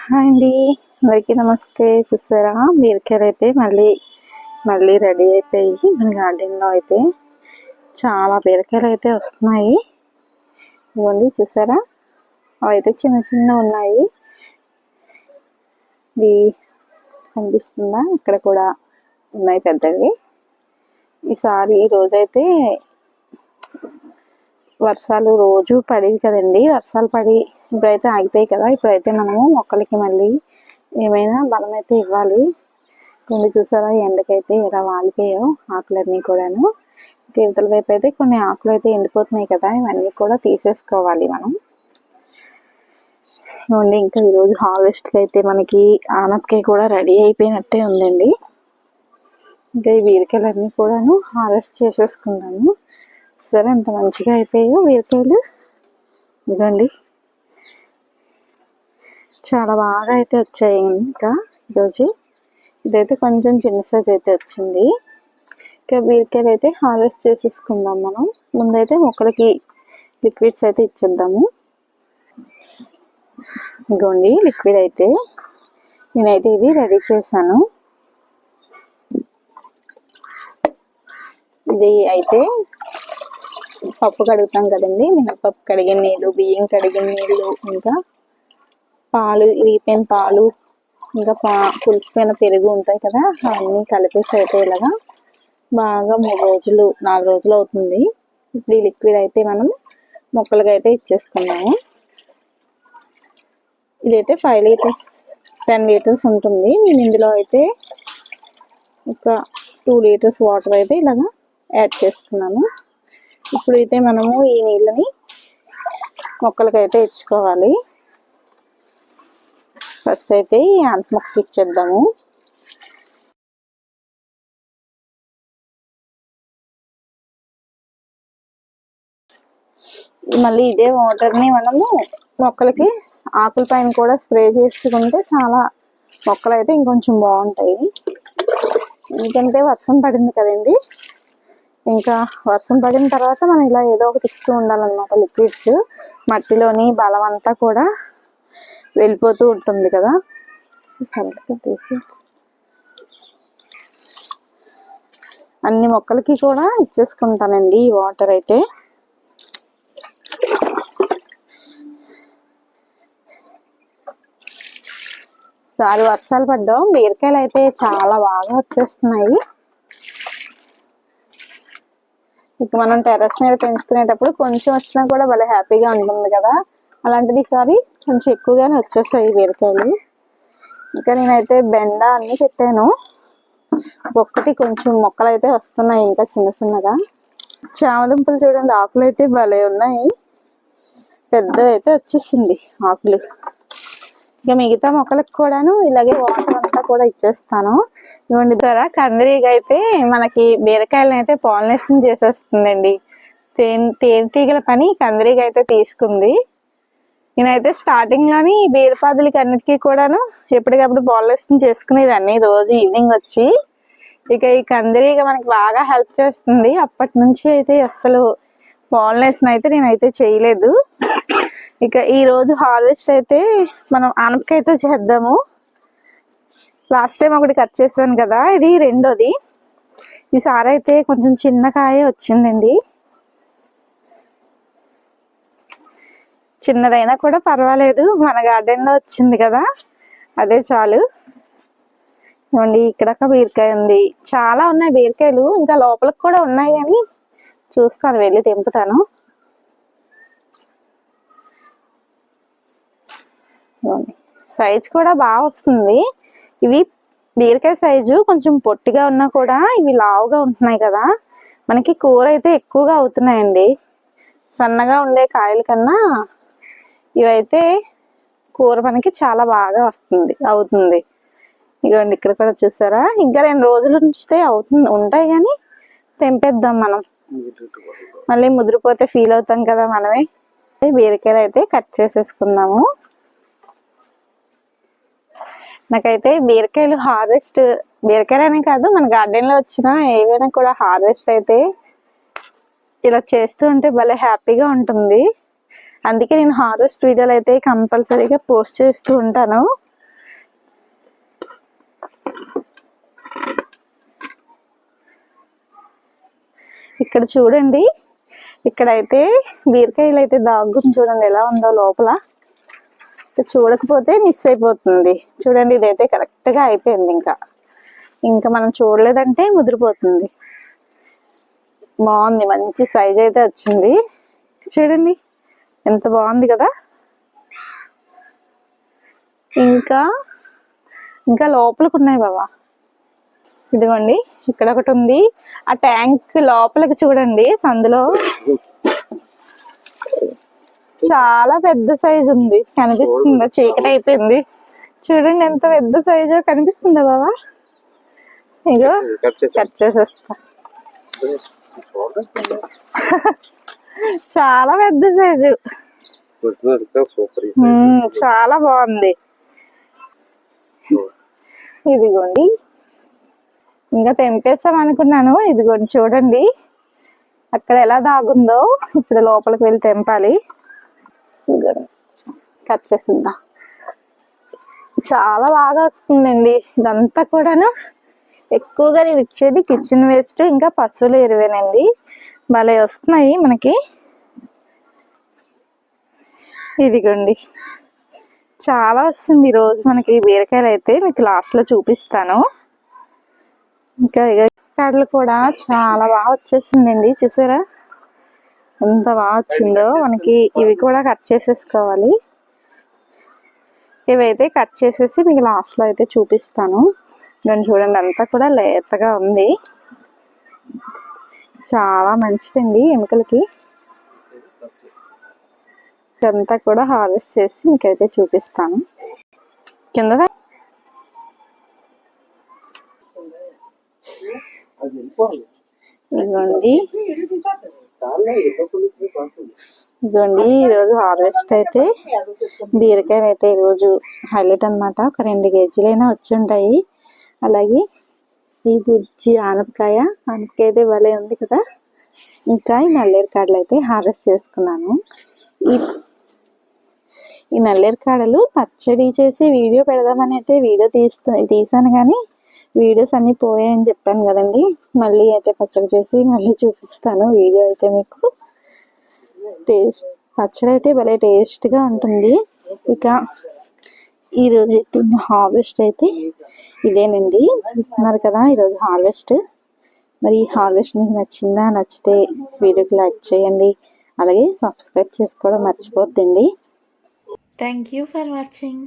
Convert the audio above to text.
Hi అండి, అందరికీ నమస్తే. చూసారా, బీరకాయలు అయితే మళ్ళీ రెడీ అయిపోయి మన గార్డెన్లో అయితే చాలా బీరకాయలు అయితే వస్తున్నాయి. ఇవ్వండి చూసారా, అవైతే చిన్న చిన్న ఉన్నాయి. ఇది కనిపిస్తుందా, ఇక్కడ కూడా ఉన్నాయి పెద్దవి. ఈ రోజైతే వర్షాలు రోజు పడేవి కదండి, వర్షాలు పడి ఇప్పుడైతే ఆగిపోయాయి కదా. ఇప్పుడైతే మనము మొక్కలకి మళ్ళీ ఏమైనా బలం అయితే ఇవ్వాలి. కొన్ని చూసారా, ఎండకైతే ఎలా వాలిపోయాయో ఆకులన్నీ కూడాను. ఇవతల వైపు అయితే కొన్ని ఆకులు అయితే ఎండిపోతున్నాయి కదా, ఇవన్నీ కూడా తీసేసుకోవాలి మనం. ఇవ్వండి, ఇంకా ఈరోజు హార్వెస్ట్కి అయితే మనకి ఆనపకాయ కూడా రెడీ అయిపోయినట్టే ఉందండి. ఇంకా ఈ బీరకాయలన్నీ కూడాను హార్వెస్ట్ చేసేసుకున్నాను. సరే, అంత మంచిగా అయిపోయాయో బీరకాయలు. ఇదండి, చాలా బాగా అయితే వచ్చాయి. ఇంకా ఈరోజు ఇదైతే కొంచెం చిన్న సైజ్ అయితే వచ్చింది. ఇంకా బీరకాయలు అయితే హార్వెస్ట్ చేసేసుకుందాం మనం. ముందైతే మొక్కలకి లిక్విడ్స్ అయితే ఇచ్చేద్దాము. ఇంకోండి, లిక్విడ్ అయితే నేనైతే ఇది రెడీ చేశాను. ఇది అయితే పప్పు కడుగుతాం కదండి, మినపప్పు కడిగిన నీళ్ళు, బియ్యం కడిగిన నీళ్ళు, ఇంకా పాలు, ఇరిగిపోయిన పాలు, ఇంకా పులిసిపోయిన పెరుగు ఉంటాయి కదా, అవన్నీ కలిపేసి అయితే ఇలాగా బాగా 4 రోజులు అవుతుంది. ఇప్పుడు ఈ లిక్విడ్ అయితే మనం మొక్కలకి అయితే ఇచ్చేసుకున్నాము. ఇదైతే 5 లీటర్స్ 10 లీటర్స్ ఉంటుంది. నేను ఇందులో అయితే ఒక 2 లీటర్స్ వాటర్ అయితే ఇలాగా యాడ్ చేసుకున్నాను. ఇప్పుడు అయితే మనము ఈ నీళ్ళని మొక్కలకైతే ఇచ్చుకోవాలి. ఫస్ట్ అయితే ఈ ఆన్స్ మొక్కకి ఇచ్చేద్దాము. మళ్ళీ ఇదే వాటర్ని మనము మొక్కలకి ఆకుల పైన కూడా స్ప్రే చేసుకుంటే చాలా మొక్కలు అయితే ఇంకొంచెం బాగుంటాయి. ఎందుకంటే వర్షం పడింది కదండి, ఇంకా వర్షం పడిన తర్వాత మనం ఇలా ఏదో ఒకటి ఇస్తూ ఉండాలన్నమాట. లిక్విడ్స్ మట్టిలోని బలం అంతా కూడా వెళ్ళిపోతూ ఉంటుంది కదా. తీసి అన్ని మొక్కలకి కూడా ఇచ్చేసుకుంటానండి ఈ వాటర్ అయితే. చాలా వర్షాలు పడ్డాం, బీరకాయలు అయితే చాలా బాగా వచ్చేస్తున్నాయి. ఇక మనం టెర్రస్ మీద పెంచుకునేటప్పుడు కొంచెం వచ్చినా కూడా భలే హ్యాపీగా ఉంటుంది కదా. అలాంటిది ఈసారి కొంచెం ఎక్కువగానే వచ్చేస్తాయి బీరకాయలు. ఇంకా నేనైతే బెండ అన్నీ పెట్టాను. ఒక్కటి కొంచెం మొక్కలు అయితే వస్తున్నాయి ఇంకా చిన్న చిన్నగా. చామదుంపలు చూడండి, ఆకులు అయితే భలే ఉన్నాయి, పెద్దవి అయితే వచ్చేసింది ఆకులు. ఇక మిగతా మొక్కలకు కూడాను ఇలాగే వాటర్ అంతా కూడా ఇచ్చేస్తాను. ఇవ్వండి ద్వారా కందిరీగ అయితే మనకి బీరకాయలను అయితే పాలినేషన్ చేసేస్తుందండి. తేనెటీగల పని కందిరీగ అయితే తీసుకుంది. నేనైతే స్టార్టింగ్లోని బీరపాదులకి అన్నిటికీ కూడాను ఎప్పటికప్పుడు పాలినేషన్ చేసుకునేదాన్ని రోజు ఈవినింగ్ వచ్చి. ఇక ఈ కందిరీగ మనకి బాగా హెల్ప్ చేస్తుంది. అప్పటి నుంచి అయితే అస్సలు పాలినేషన్ అయితే నేనైతే చేయలేదు. ఇక ఈరోజు హార్వెస్ట్ అయితే మనం ఆనపకాయతో చేద్దాము. లాస్ట్ టైం ఒకటి కట్ చేశాను కదా, ఇది రెండోది. ఈసారి అయితే కొంచెం చిన్న కాయ వచ్చిందండి. చిన్నదైనా కూడా పర్వాలేదు, మన గార్డెన్లో వచ్చింది కదా, అదే చాలు. ఇవ్వండి, ఇక్కడ ఒక బీరకాయ ఉంది. చాలా ఉన్నాయి బీరకాయలు, ఇంకా లోపలికి కూడా ఉన్నాయి కానీ చూస్తాను, వెళ్ళి తెంపుతాను. సైజ్ కూడా బాగా వస్తుంది. ఇవి బీరకాయ సైజు కొంచెం పొట్టిగా ఉన్నా కూడా ఇవి లావుగా ఉంటున్నాయి కదా, మనకి కూర అయితే ఎక్కువగా అవుతున్నాయండి. సన్నగా ఉండే కాయల కన్నా ఇవైతే కూర మనకి చాలా బాగా అవుతుంది. ఇదిగోండి, ఇక్కడ కూడా చూసారా, ఇంకా 2 రోజులు ఉంచితే ఉంటాయి కానీ తెంపేద్దాం మనం. మళ్ళీ ముదిరిపోతే ఫీల్ అవుతాం కదా మనమే. బీరకాయలు అయితే కట్ చేసేసుకుందాము. నాకైతే బీరకాయలు బీరకాయలనే కాదు, మన గార్డెన్లో వచ్చిన ఏవైనా కూడా హార్వెస్ట్ అయితే ఇలా చేస్తూ ఉంటే భలే హ్యాపీగా ఉంటుంది. అందుకే నేను హార్వెస్ట్ వీడియోలు అయితే కంపల్సరీగా పోస్ట్ చేస్తూ ఉంటాను. ఇక్కడ చూడండి, ఇక్కడైతే బీరకాయలు అయితే దాగుని చూడండి ఎలా ఉందో లోపల. చూడకపోతే మిస్ అయిపోతుంది. చూడండి ఇదైతే కరెక్ట్గా అయిపోయింది. ఇంకా మనం చూడలేదంటే ముదిరిపోతుంది. బాగుంది, మంచి సైజ్ అయితే వచ్చింది. చూడండి ఎంత బాగుంది కదా. ఇంకా లోపలికి ఉన్నాయి బాబా. ఇదిగోండి ఇక్కడ ఒకటి ఉంది. ఆ ట్యాంక్ లోపలికి చూడండి, సందులో చాలా పెద్ద సైజు ఉంది. కనిపిస్తుందా? చీకటి అయిపోయింది. చూడండి ఎంత పెద్ద సైజు కనిపిస్తుందా బాబా? ఇగో కట్ చేసేస్తా. చాలా పెద్ద సైజు, చాలా బాగుంది. ఇదిగోండి ఇంకా తెంపేస్తాం అనుకున్నాను. ఇదిగోండి చూడండి అక్కడ ఎలా దాగుందో. ఇప్పుడు లోపలికి వెళ్ళి తెంపాలి. కట్ చేసిందా. చాలా బాగా వస్తుందండి. ఇదంతా కూడాను ఎక్కువగా నేను ఇచ్చేది కిచెన్ వేస్ట్ ఇంకా పశువుల ఎరువేనండి. భలే వస్తున్నాయి మనకి. ఇదిగోండి చాలా వస్తుంది ఈరోజు మనకి బీరకాయలు అయితే. మీకు లాస్ట్లో చూపిస్తాను. ఇంకా కాడలు కూడా చాలా బాగా వచ్చేసిందండి. చూసారా ఎంత బాగా వచ్చిందో. మనకి ఇవి కూడా కట్ చేసేసుకోవాలి. ఇవైతే కట్ చేసేసి మీకు లాస్ట్లో అయితే చూపిస్తాను. దాన్ని చూడండి అంతా కూడా లేతగా ఉంది. చాలా మంచిదండి ఎముకలకి. ఇదంతా కూడా హార్వెస్ట్ చేసి మీకైతే చూపిస్తాను. కింద ఇదిగోండి ఈరోజు హార్వెస్ట్ అయితే బీరకాయలు అయితే ఈరోజు హైలైట్ అనమాట. ఒక 2 కేజీలైనా వచ్చి ఉంటాయి. అలాగే ఈ బుజ్జి ఆనపకాయ అయితే భలే ఉంది కదా. ఇంకా ఈ నల్లేరు కాడలు అయితే హార్వెస్ట్ చేసుకున్నాను. ఈ నల్లేరు కాడలు పచ్చడి చేసి వీడియో పెడదామని అయితే వీడియో తీసాను కానీ వీడియోస్ అన్నీ పోయాయని చెప్పాను కదండి. మళ్ళీ అయితే పచ్చడి చేసి మళ్ళీ చూపిస్తాను వీడియో అయితే మీకు. పచ్చడి అయితే భలే టేస్ట్గా ఉంటుంది. ఇక ఈరోజు ఎత్తున్న హార్వెస్ట్ అయితే ఇదేనండి. చూస్తున్నారు కదా ఈరోజు హార్వెస్ట్. మరి ఈ హార్వెస్ట్ మీకు నచ్చిందా? నచ్చితే వీడియోకి లైక్ చేయండి. అలాగే సబ్స్క్రైబ్ చేసుకోవడం మర్చిపోద్దండి. Thank you for watching.